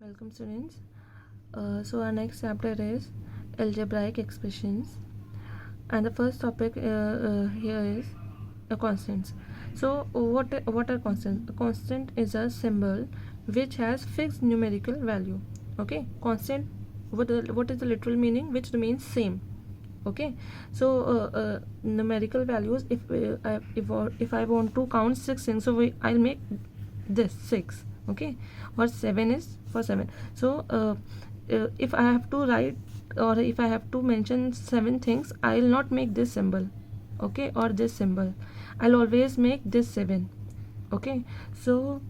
Welcome students. So our next chapter is algebraic expressions, and the first topic here is constants. So what are constants? A constant is a symbol which has fixed numerical value. Okay, constant. What is the literal meaning? Which remains same. Okay, so numerical values. If I want to count 6 things, so I'll make this 6. Okay, or 7 is for 7. So if I have to write, or if I have to mention 7 things, I will not make this symbol, okay, or this symbol. I'll always make this 7. Okay, so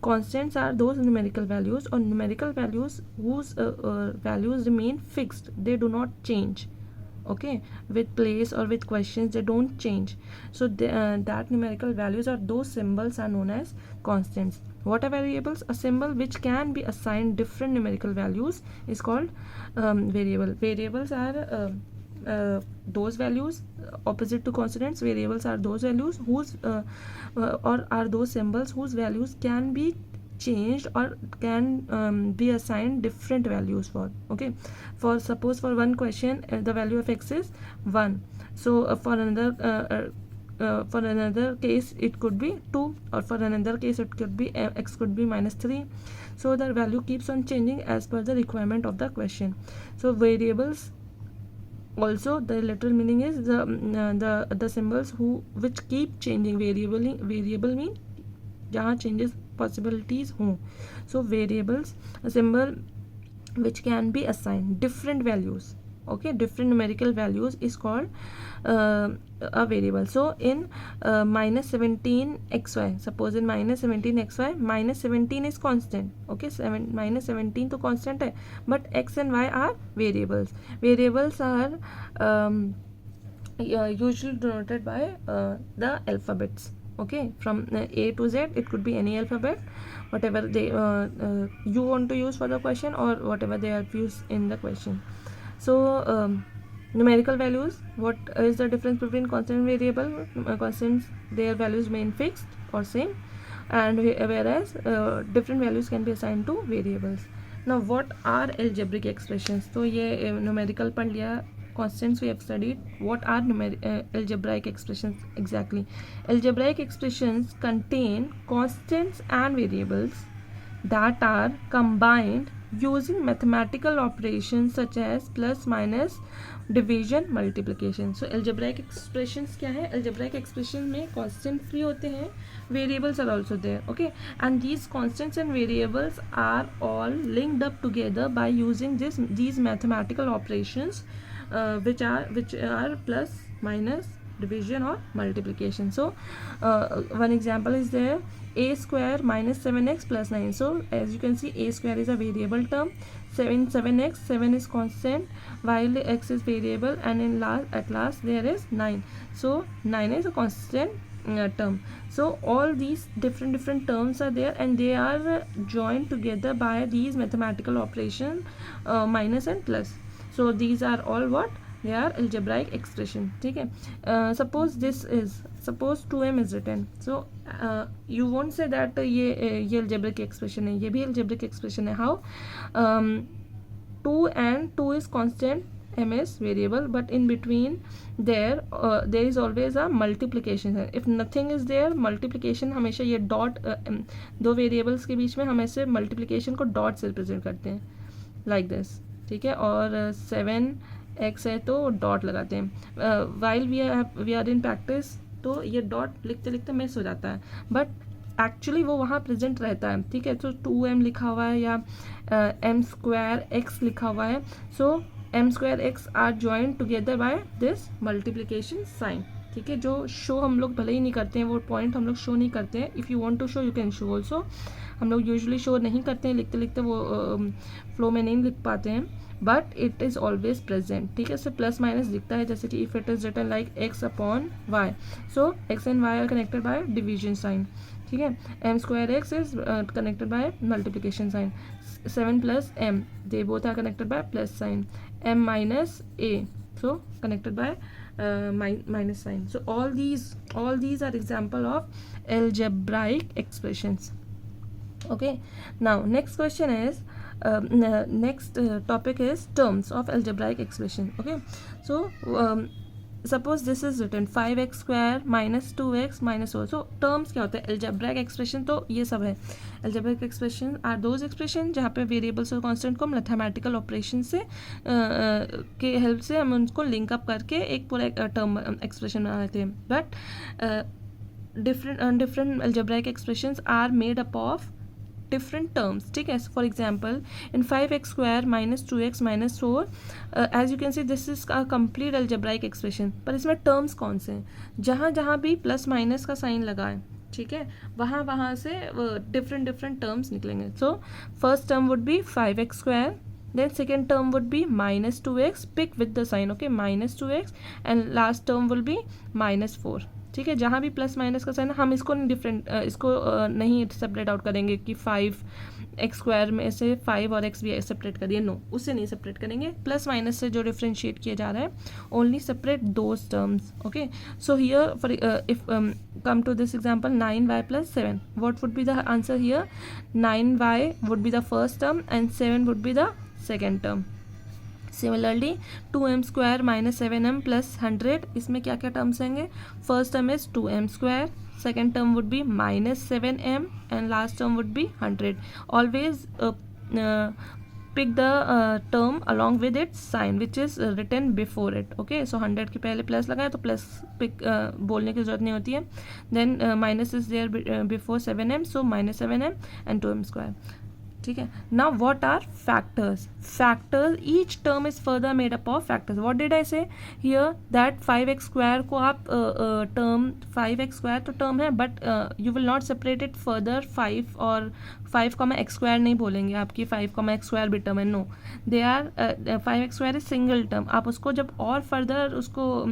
constants are those numerical values, or numerical values whose values remain fixed, they do not change. Okay, with place or with questions, they don't change. So that numerical values or those symbols are known as constants. What are variables? A symbol which can be assigned different numerical values is called variable. Variables are those values opposite to constants. Variables are those values whose or are those symbols whose values can be changed or can be assigned different values for. Okay, for suppose for one question the value of x is 1. So for another case it could be 2, or for another case it could be x could be -3. So the value keeps on changing as per the requirement of the question. So variables, also the literal meaning is the symbols which keep changing. Variable mean जहाँ changes possibilities हों. So variables, a symbol which can be assigned different values, okay, different numerical values, is called a variable. So in -17xy, suppose in -17xy, -17 is constant. Okay, -17 तो constant है, but x and y are variables. Variables are usually denoted by the alphabets. Okay, from A to Z, it could be any alphabet, whatever they you want to use for the question, or whatever they are used in the question. So numerical values, what is the difference between constant and variable? Constants, their values remain fixed or same, and whereas different values can be assigned to variables. Now what are algebraic expressions? तो ये numerical पढ़ लिया, constants we have studied. What are algebraic expressions exactly? Algebraic expressions contain constants and variables that are combined using mathematical operations such as plus, minus, division, multiplication. So algebraic expressions क्या है? Algebraic expression में constants भी होते हैं, variables are also there. Okay, and these constants and variables are all linked up together by using these mathematical operations which are plus, minus, division or multiplication. So one example is there, a square minus 7x plus 9. So as you can see, a square is a variable term, 7x, 7 is constant, while x is variable, and at last there is 9. So 9 is a constant term. So all these different terms are there, and they are joined together by these mathematical operation minus and plus. So these are all what they are algebraic expression. ठीक है, suppose 2m is written. So you won't say that ये algebraic expression है, ये भी algebraic expression है. How? 2 and 2 is constant, m is variable, but in between there is always a multiplication. If nothing is there, multiplication हमेशा ये dot दो variables के बीच में हम ऐसे मल्टीप्लिकेशन को डॉट से रिप्रेजेंट करते हैं, लाइक दिस. ठीक है, और 7x है तो डॉट लगाते हैं. While we are in practice, तो ये डॉट लिखते लिखते मिस हो जाता है, बट एक्चुअली वो वहाँ प्रेजेंट रहता है. ठीक है, तो 2m लिखा हुआ है या m² लिखा हुआ है. So m²x are joined together by this multiplication sign. ठीक है, जो शो हम लोग भले ही नहीं करते हैं, वो पॉइंट हम लोग शो नहीं करते हैं. If you want to show you can show also. हम लोग यूजुअली शो नहीं करते हैं, लिखते लिखते वो फ्लो में नहीं लिख पाते हैं, but it is always present. ठीक है, सो प्लस माइनस दिखता है, जैसे कि if it is written like x/y, so x and y are connected by division sign. ठीक है, m²x is connected by multiplication sign. 7 + m, they both are connected by plus sign. m - a, so connected by minus sign. So all these are example of algebraic expressions. Okay, now next question is next topic is terms of algebraic expression. Okay, so suppose this is written 5x square minus 2x minus 4. so terms क्या होता है algebraic expression? तो ये सब है algebraic expression are those expression जहाँ पे variables और constant को mathematical operation से के हेल्प से हम उनको लिंक अप करके एक पूरा टर्म एक्सप्रेशन बना लेते हैं. But different algebraic expressions are made up of different terms. ठीक है, for example in 5x square minus 2x minus 4, as you can see this is a complete algebraic expression. पर इसमें टर्म्स कौन से हैं? जहाँ जहाँ भी प्लस माइनस का साइन लगा है, ठीक है, वहाँ वहाँ से डिफरेंट टर्म्स निकलेंगे. So first term would B 5x square, then second term would be minus 2x, pick with the sign, okay, minus 2x, and last term will be minus 4. ठीक है, जहाँ भी प्लस माइनस का sign है हम इसको इसको नहीं सेपरेट आउट करेंगे कि 5x स्क्वायर में से 5 और x भी सेपरेट करिए, नो, उससे नहीं सेपरेट करेंगे. प्लस माइनस से जो डिफ्रेंशिएट किया जा रहा है, only separate those terms. Okay, so here for if come to this example 9y plus 7, what would be the answer here? 9y would be the first term and 7 would be the second term. Similarly 2m square minus 7m plus 100, इसमें क्या क्या terms आएंगे? First term is 2m square, second term would be minus 7m and last term would be 100. Always pick the term along with its sign which is written before it. Okay, so 100 के पहले plus लगाए तो plus pick बोलने की जरूरत नहीं होती है. Then minus is there before 7m, so minus 7m and 2m square. ठीक है. Now what are factors? Factors, each term is further made up of factors. What did I say here? That 5x square को आप term 5x square तो term है, but you will not separate it further 5 और 5x square नहीं बोलेंगे आपकी 5x square भी term है, no, they are 5x square is single term. आप उसको जब और फर्दर उसको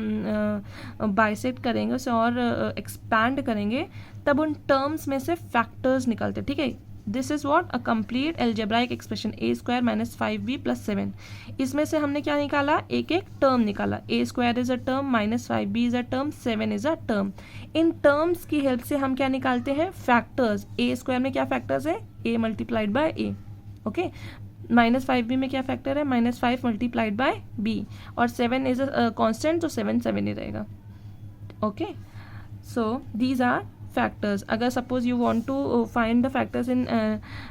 बाइसेक्ट करेंगे, उसे और एक्सपैंड करेंगे, तब उन टर्म्स में से फैक्टर्स निकलते. ठीक है, this is what a complete algebraic expression a square minus 5b plus 7. इसमें से हमने क्या निकाला? एक एक टर्म निकाला. A square is a term, minus 5b is a term, 7 is a term. In terms की हेल्प से हम क्या निकालते हैं? फैक्टर्स. ए स्क्वायर में क्या फैक्टर्स है? A multiplied by A. Okay, minus 5b में क्या फैक्टर है? माइनस 5 मल्टीप्लाइड बाय b, और 7 इज अ कॉन्स्टेंट, तो 7 7 ही रहेगा. Okay, so these are factors. अगर suppose you want to find the factors in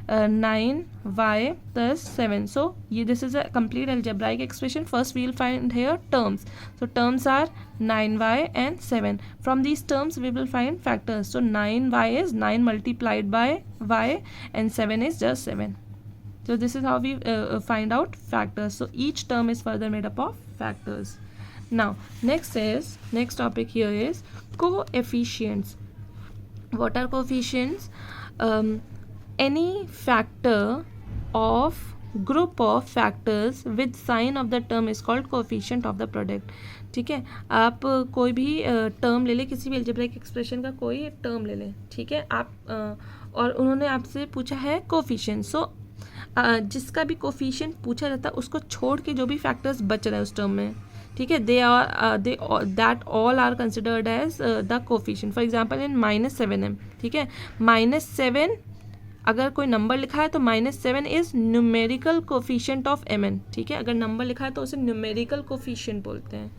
9y plus 7, so this is a complete algebraic expression. First we will find here terms. So terms are 9y and 7. From these terms we will find factors. So 9y is 9 multiplied by y and 7 is just 7. So this is how we find out factors. So each term is further made up of factors. Now next topic here is coefficients. What are coefficients? Any factor of group of factors with sign of the term is called coefficient of the product. ठीक है, आप कोई भी term ले लें, किसी भी algebraic expression का कोई टर्म ले लें, ठीक है, आप और उन्होंने आपसे पूछा है coefficient. So जिसका भी coefficient पूछा जाता है उसको छोड़ के जो भी factors बच रहे हैं उस टर्म में, ठीक है, that all are considered as the coefficient. For example in minus 7m, ठीक है, minus 7 अगर कोई नंबर लिखा है तो minus 7 is numerical coefficient of mn. ठीक है, अगर नंबर लिखा है तो उसे न्यूमेरिकल कोफिशिएंट बोलते हैं,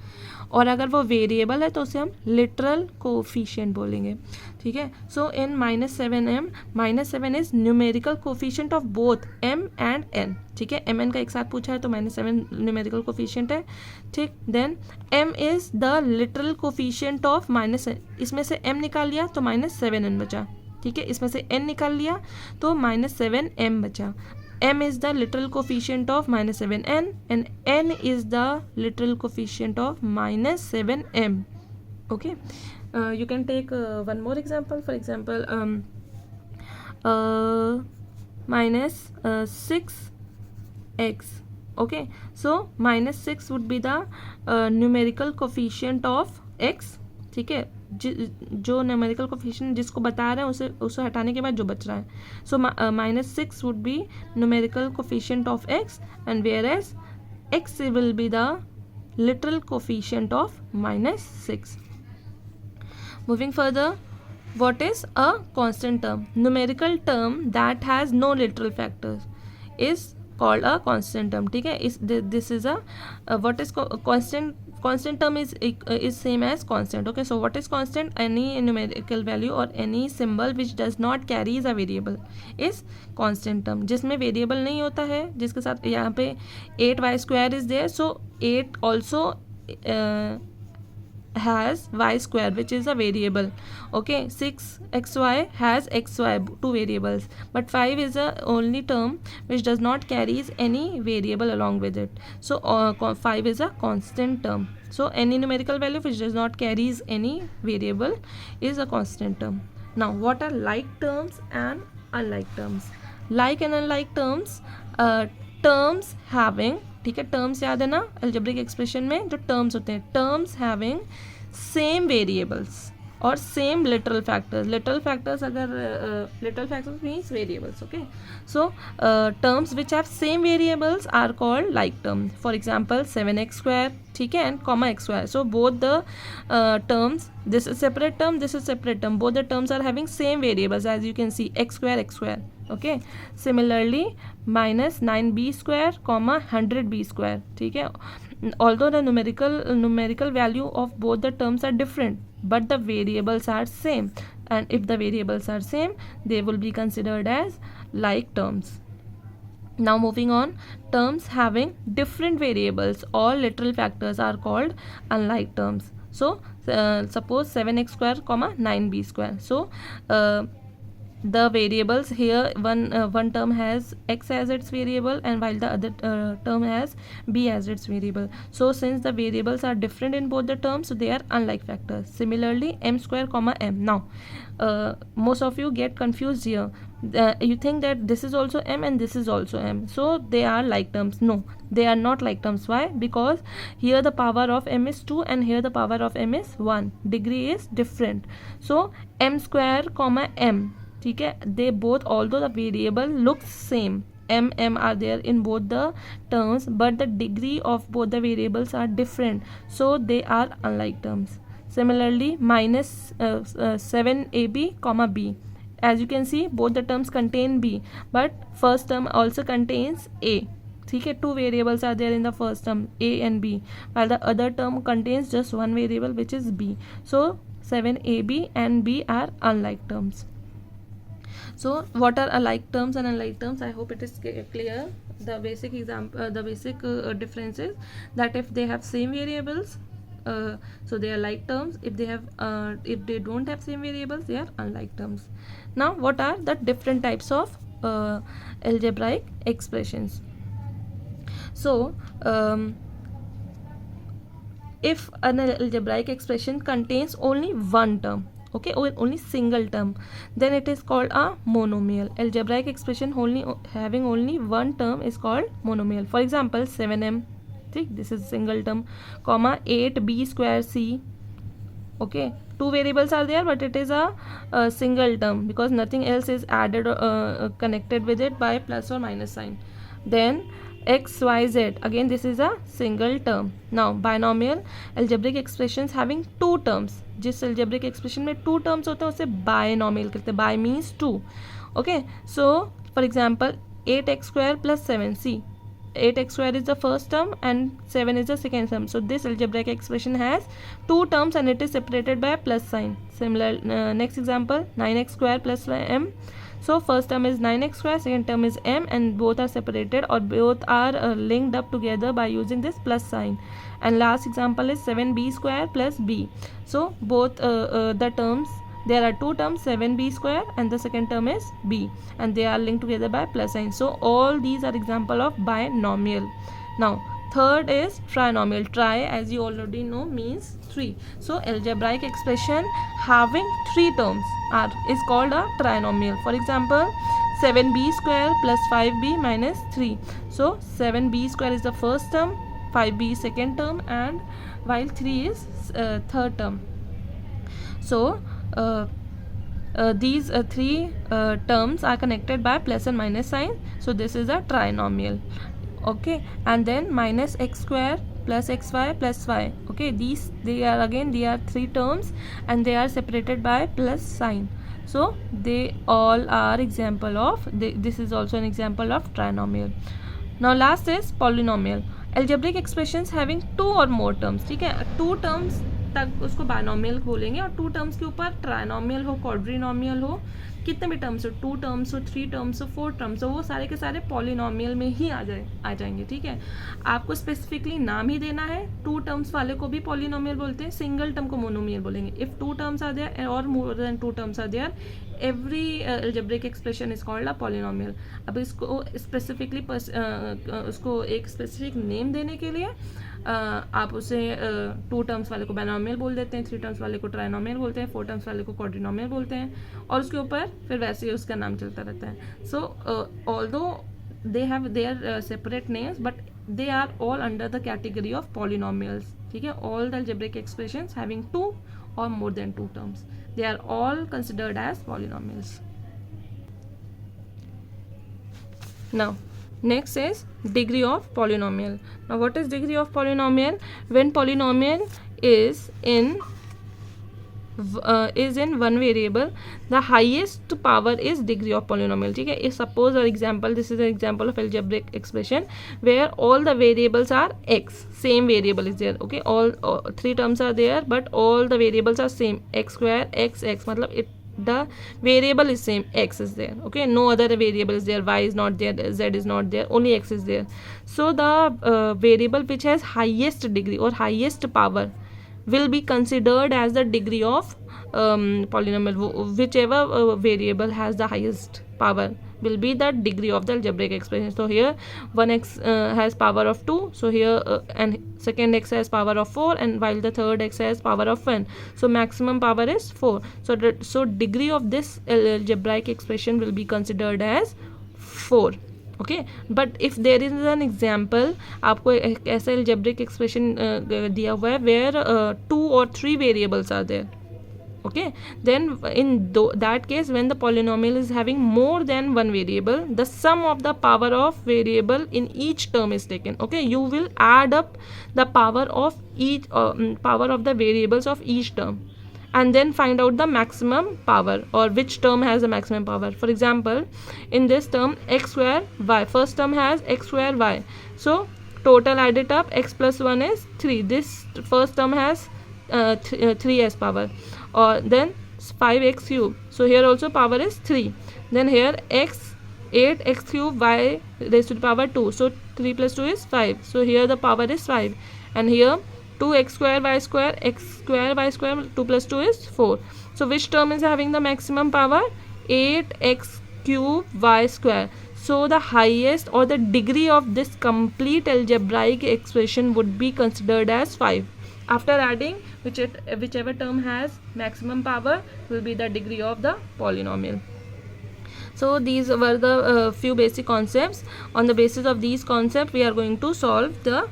और अगर वो वेरिएबल है तो उसे हम लिटरल कोफिशिएंट बोलेंगे. ठीक है, so in minus 7 is numerical coefficient of both m and n. ठीक है, mn का एक साथ पूछा है तो माइनस 7 न्यूमेरिकल कोफिशिएंट है. ठीक, then m is the literal coefficient of minus, इसमें से m निकाल लिया तो माइनस 7n बचा. ठीक है, इसमें से n निकाल लिया तो माइनस 7m बचा. m is the literal coefficient of minus 7n and n is the literal coefficient of minus 7m. Okay, you can take one more example. For example, minus 6x. Okay, so minus 6 would be the numerical coefficient of x. ठीक है, जो numerical coefficient जिसको बता रहे हैं उसे हटाने के बाद जो बच रहा है. So minus 6 would be numerical coefficient of x, and where as x will be the literal coefficient of minus 6. Moving further, What is a constant term? Numerical term that has no literal factors is called a constant term. ठीक है, this is a what is constant term is same as constant. Okay, so what is constant? Any numerical value or any symbol which does not carries a variable is constant term. जिसमें variable नहीं होता है, जिसके साथ यहाँ पे 8y square is there, so 8 also has y square which is a variable. Okay, 6xy has xy, two variables, but 5 is the only term which does not carries any variable along with it, so 5 is a constant term. So any numerical value which does not carries any variable is a constant term. Now what are like terms and unlike terms? Like and unlike terms, terms having, ठीक है, terms याद है ना algebraic expression में जो terms होते हैं, terms having same variables और same literal factors. Literal factors अगर literal factors means variables. Okay, so terms which have same variables are called like term. For example 7x², ठीक है, and comma x². So both the terms, this is separate term, this is separate term, both the terms are having same variables as you can see x². Okay, similarly minus 9b², 100b². ठीक है, although the numerical value of both the terms are different, but the variables are same, and if the variables are same, they will be considered as like terms. Now moving on, terms having different variables or literal factors are called unlike terms. So suppose 7x², 9b². So the variables here, one term has x as its variable, and while the other term has b as its variable. So since the variables are different in both the terms, so they are unlike factors. Similarly m², m. Now most of you get confused here. You think that this is also m and this is also m, so they are like terms. No, they are not like terms. Why? Because here the power of m is 2 and here the power of m is 1. Degree is different. So m², m, ठीक है, they both, although the variable looks same, m are there in both the terms, but the degree of both the variables are different, so they are unlike terms. Similarly minus 7ab, b. As you can see, both the terms contain b, but first term also contains a. ठीक है, two variables are there in the first term, a and b, while the other term contains just one variable which is b. So 7ab and b are unlike terms. So what are alike terms and unlike terms? I hope it is clear. The basic example, the basic difference is that if they have same variables, so they are like terms. If they have if they don't have same variables, they are unlike terms. Now what are the different types of algebraic expressions? So if an algebraic expression contains only one term, okay, or only single term, then it is called a monomial. Algebraic expression having only one term is called monomial. For example 7m, this is single term, 8b² c. Okay, two variables are there, but it is a single term because nothing else is added or connected with it by plus or minus sign. Then xyz, again this is a single term. Now binomial algebraic expressions having two terms. जिस algebraic expression में two terms होते हैं उसे binomial कहते हैं. Bi means two. Okay, so for example 8x² plus 7. See, 8x² is the first term and 7 is the second term. So this algebraic expression has two terms and it is separated by a plus sign. Similar, next example 9x² plus m. So first term is 9x², second term is m, and both are separated or both are linked up together by using this plus sign. And last example is 7b² plus b. So both the terms, there are two terms, 7b² and the second term is b, and they are linked together by plus sign. So all these are example of binomial. Now third is trinomial. Tri, as you already know, means three. So algebraic expression having three terms is called a trinomial. For example 7b² plus 5b minus 3. So 7b² is the first term, 5b is second term, and while 3 is third term. So these three terms are connected by plus and minus sign. So this is a trinomial. Okay, and then minus x² plus xy plus y. Okay, they are three terms and they are separated by plus sign. So they all are example of this is also an example of trinomial. Now last is polynomial. Algebraic expressions having two or more terms. ठीक है, to terms तक उसको binomial बोलेंगे और to terms के ऊपर trinomial हो, क्वाड्रिनोमियल हो, कितने भी टर्म्स हो, टू टर्म्स हो, थ्री टर्म्स हो, फोर टर्म्स हो, वो सारे के सारे पॉलिनोमियल में ही आ जाएंगे. ठीक है, आपको स्पेसिफिकली नाम ही देना है. टू टर्म्स वाले को भी पॉलिनोमियल बोलते हैं, सिंगल टर्म को मोनोमियल बोलेंगे. If two terms are there और more than two terms are there, every algebraic expression is called a polynomial. अब इसको स्पेसिफिकली उसको एक स्पेसिफिक नेम देने के लिए आप उसे टू टर्म्स वाले को बायनोमियल बोल देते हैं, थ्री टर्म्स वाले को ट्राइनोमियल बोलते हैं, फोर टर्म्स वाले को क्वाड्रिनोमियल बोलते हैं, और उसके ऊपर फिर वैसे ही उसका नाम चलता रहता है. So although they have their separate names but they are all under the category of polynomials. ठीक है, all the algebraic expressions having two or more than two terms, they are all considered as polynomials. Now next is degree of polynomial. Now what is degree of polynomial? When polynomial is in one variable, the highest power is degree of polynomial. ठीक है, if suppose or example, this is an example of algebraic expression where all the variables are x, same variable is there. Okay, all three terms are there but all the variables are same, x square x x, मतलब the variable is same, x is there. Okay, no other variable is there, y is not there, z is not there, only x is there. So the variable which has highest degree or highest power will be considered as the degree of polynomial. Whichever variable has the highest power will be the degree of the algebraic expression. So here one x has power of 2, so here and second x has power of 4, and while the third x has power of 1, so maximum power is 4. So degree of this algebraic expression will be considered as 4. Okay, but if there is an example, आपको एक ऐसा algebraic expression दिया हुआ है where 2 or 3 variables are there. Okay, then in that case, when the polynomial is having more than one variable, the sum of the power of variable in each term is taken. Okay, you will add up the power of each power of the variables of each term and then find out the maximum power or which term has the maximum power. For example, in this term x square y, first term has x square y, so total add it up, x plus 1 is 3. This first term has 3 as power, or then 5x cube, so here also power is 3. Then here x 8x cube y raised to the power 2, so 3 plus 2 is 5, so here the power is 5. And here 2x square y square, x square y square, 2 plus 2 is 4. So which term is having the maximum power? 8x cube y square. So the highest or the degree of this complete algebraic expression would be considered as 5. After adding, whichever term has maximum power will be the degree of the polynomial. So these were the few basic concepts. On the basis of these concepts, we are going to solve the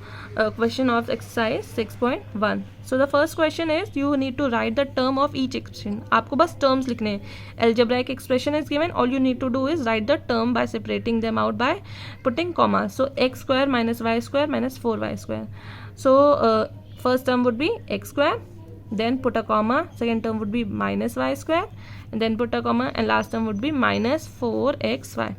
question of exercise 6.1. So the first question is, you need to write the term of each expression. आपको बस terms लिखने हैं. Algebraic expression is given. All you need to do is write the term by separating them out by putting comma. So x square minus y square minus 4y square. So first term would be x square, then put a comma. Second term would be minus y square, and then put a comma, and last term would be minus 4xy.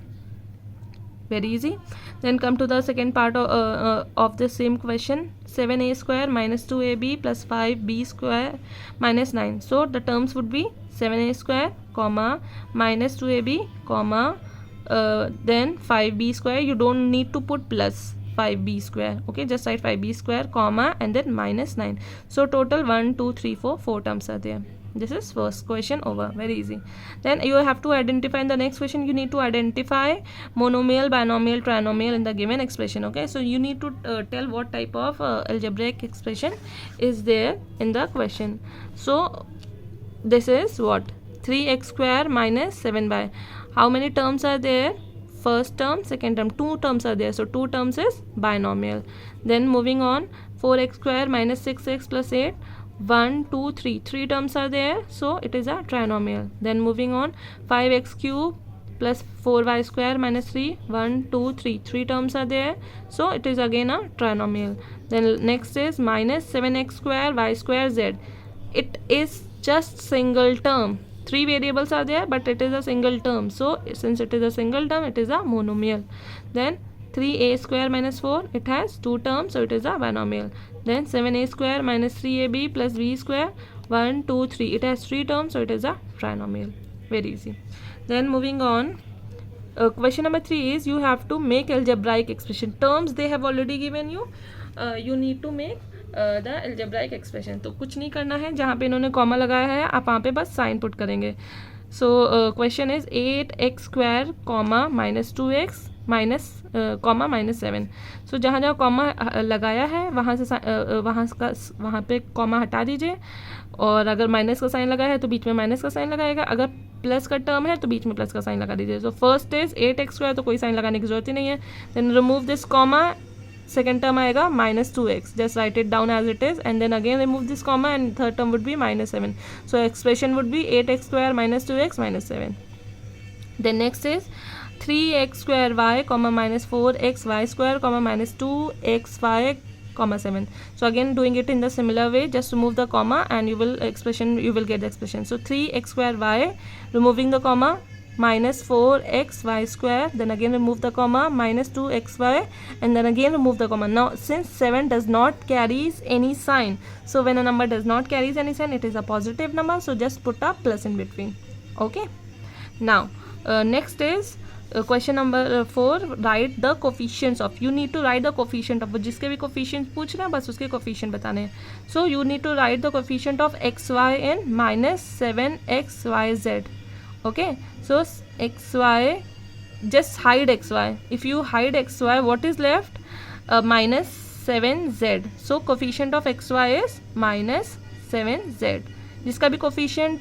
Very easy. Then come to the second part of the same question. 7a square minus 2ab plus 5b square minus 9. So the terms would be 7a square comma minus 2ab comma then 5b square. You don't need to put plus 5b square. Okay, just write 5b square comma and then minus 9. So total 1 2 3 4 terms are there. This is first question over. Very easy. Then you have to identify in the next question. You need to identify monomial, binomial, trinomial in the given expression. Okay, so you need to tell what type of algebraic expression is there in the question. So this is what? 3x square minus 7y. How many terms are there? First term, second term, 2 terms are there, so 2 terms is binomial. Then moving on, 4x square minus 6x plus 8, 1 2 3 terms are there, so it is a trinomial. Then moving on, 5x cube plus 4y square minus 3, 1 2 3, 3 terms are there, so it is again a trinomial. Then next is minus 7x square y square z. It is just single term. 3 variables are there, but it is a single term, so since it is a single term, it is a monomial. Then 3a square minus 4, it has 2 terms, so it is a binomial. Then 7a square minus 3ab plus b square, 1 2 3, it has 3 terms, so it is a trinomial. Very easy. Then moving on, question number 3 is you have to make algebraic expression. Terms they have already given you, you need to make the algebraic expression. तो कुछ नहीं करना है, जहाँ पे इन्होंने comma लगाया है आप वहाँ पे बस साइन पुट करेंगे. So question is 8x square comma minus 2x minus comma minus 7. सो जहाँ जहाँ कॉमा लगाया है वहाँ पे कॉमा हटा दीजिए, और अगर माइनस का साइन लगाया है तो बीच में माइनस का साइन लगाएगा, अगर प्लस का टर्म है तो बीच में प्लस का साइन लगा दीजिए. So first is 8x square, तो कोई साइन लगाने की जरूरत ही नहीं है. Then remove this comma, second term आएगा minus 2x, just write it down as it is, and then again remove this comma and third term would be minus 7. So expression would be 8x square minus 2x minus 7. Then next is 3x square y comma minus 4x y square comma minus 2x y comma 7. So again doing it in the similar way, just remove the comma and you will get the expression. So 3x square y, removing the comma, minus 4x y square, then again remove the comma, minus 2x y, and then again remove the comma. Now since 7 does not carries any sign, so when a number does not carries any sign, it is a positive number, so just put a plus in between. Okay, now next is question number 4, write the coefficients of. You need to write the coefficient of, जिसके भी coefficient पूछ रहे हैं बस उसके coefficient बताने हैं. So you need to write the coefficient of X Y in minus 7xyz. Okay, so X Y, just hide X Y. If you hide X Y, what is left? Minus 7z. So coefficient of X Y is minus 7z. जिसका भी coefficient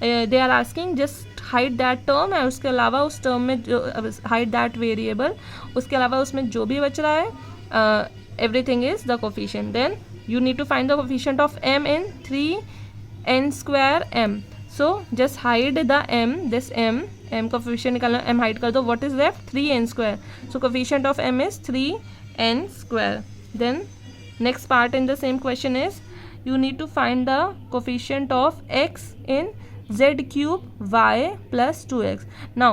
they are asking, just hide that term, और उसके अलावा उस term में जो hide that variable, उसके अलावा उसमें जो भी बच रहा है everything is the coefficient. Then you need to find the coefficient of m in 3n square m. So just hide the m, this m coefficient निकालना, m हाइड कर दो. What is left? 3n square. So coefficient of m is 3n square. Then next part in the same question is you need to find the coefficient of x in z cube y plus 2x. now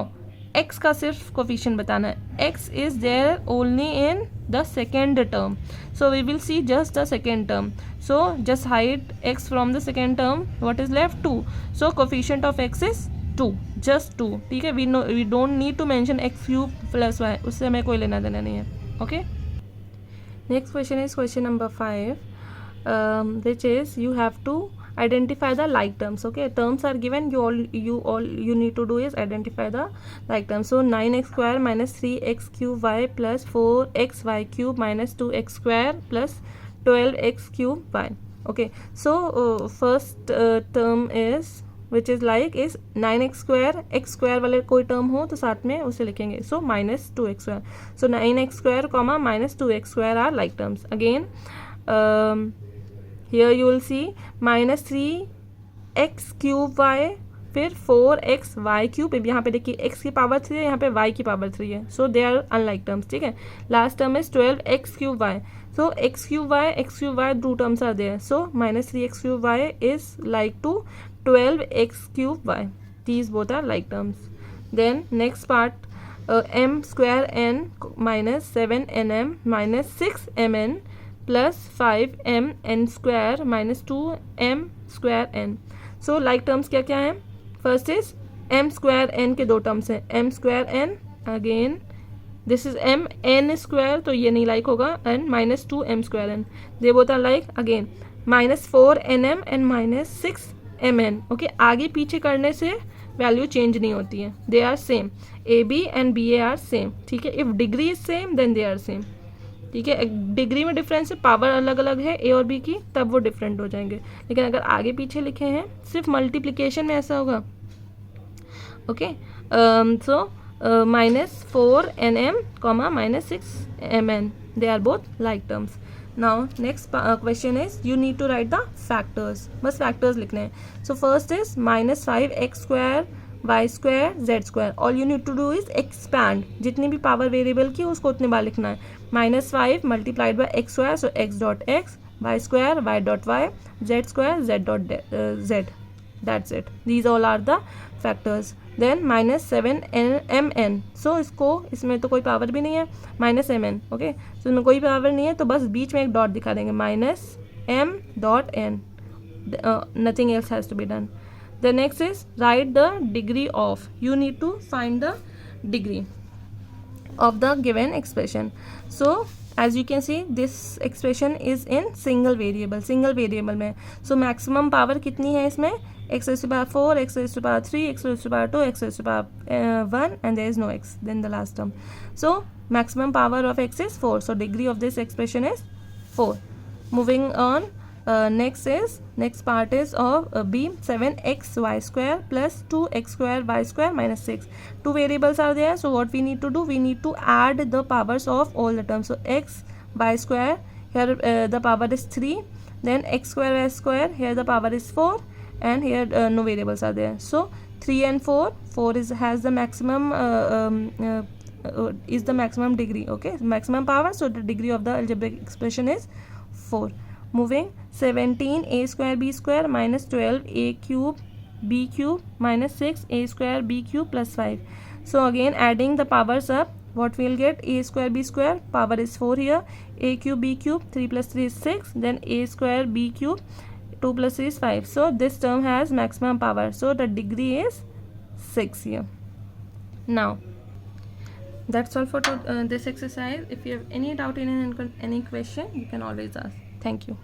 x का सिर्फ coefficient बताना है. x is there only in the second term, so we will see just the second term. so just hide x from the second term. what is left? 2. so coefficient of x is 2, just 2. ठीक है, we don't need to mention x cube plus y, उससे हमें कोई लेना देना नहीं है. okay, next question is question number 5, which is you have to identify the like terms. okay, terms are given, you need to do is identify the like terms. so 9x square minus 3x cube y plus 4xy cube minus 2x square plus 12x cube y. okay, so first term is which is like is 9x square. x square वाले कोई term हो तो साथ में उसे लिखेंगे. so minus 2x square. so 9x square comma minus 2x square are like terms. again here you will see minus 3x cube y, फिर 4x y cube. यहाँ पे देखिए x की पावर 3 है, यहाँ पे y की पावर 3 है, so they are unlike terms. ठीक है, last term is 12x cube y. so x cube y two terms are there, so minus 3x cube y is like to 12x cube y. these both are like terms. then next part, m square n minus 7nm minus 6mn plus 5m n square minus 2m square n. so like terms क्या क्या हैं? first is m square n के दो terms हैं, m square n, again this is m n square, तो ये नहीं like होगा, and minus 2m square n, they both are like. again minus 4nm and minus 6mn. okay, आगे पीछे करने से वैल्यू चेंज नहीं होती है, they are same. ab and ba are same. ठीक है, if degree is same then they are same. ठीक है, डिग्री में डिफरेंस है, पावर अलग अलग है ए और बी की, तब वो डिफरेंट हो जाएंगे. लेकिन अगर आगे पीछे लिखे हैं सिर्फ मल्टीप्लिकेशन में ऐसा होगा. Okay, so minus 4nm comma minus 6mn, they are both like terms. now next question is you need to write the factors. बस factors लिखने हैं. so first is minus 5x square Y square Z square. All you need to do is expand. जितनी भी power variable की उसको उतने बार लिखना है. -5 multiplied by X square, so X dot X, Y square Y dot Y, Z square Z dot Z. That's it. These all are the factors. Then -7mn. So इसको, इसमें तो कोई पावर भी नहीं है, -mn. ओके, सो इसमें कोई power नहीं है तो बस बीच में एक डॉट दिखा देंगे, -m.n. Nothing else has to be done. The next is write the degree of. You need to find the degree of the given expression. So as you can see, this expression is in single variable में. So maximum power कितनी है इसमें? x raised to power 4, x raised to power 3, x raised to power 2, x raised to power 1, and there is no x, then the last term. So maximum power of x is 4. So degree of this expression is 4. Moving on, next part is of b. 7x y square plus 2x square y square minus 6. Two variables are there, so what we need to do, we need to add the powers of all the terms. So x y square, here the power is 3, then x square y square, here the power is 4, and here no variables are there. So 3 and 4 has the maximum is the maximum degree. Okay, maximum power, so the degree of the algebraic expression is 4. Moving, 17 a square b square minus 12 a cube b cube minus 6 a square b cube plus 5. So again adding the powers up, what we'll get, a square b square, power is 4 here, a cube b cube, 3 plus 3 is 6, then a square b cube, 2 plus 3 is 5. So this term has maximum power, so the degree is 6 here. Now that's all for this exercise. If you have any doubt in any question, you can always ask. Thank you.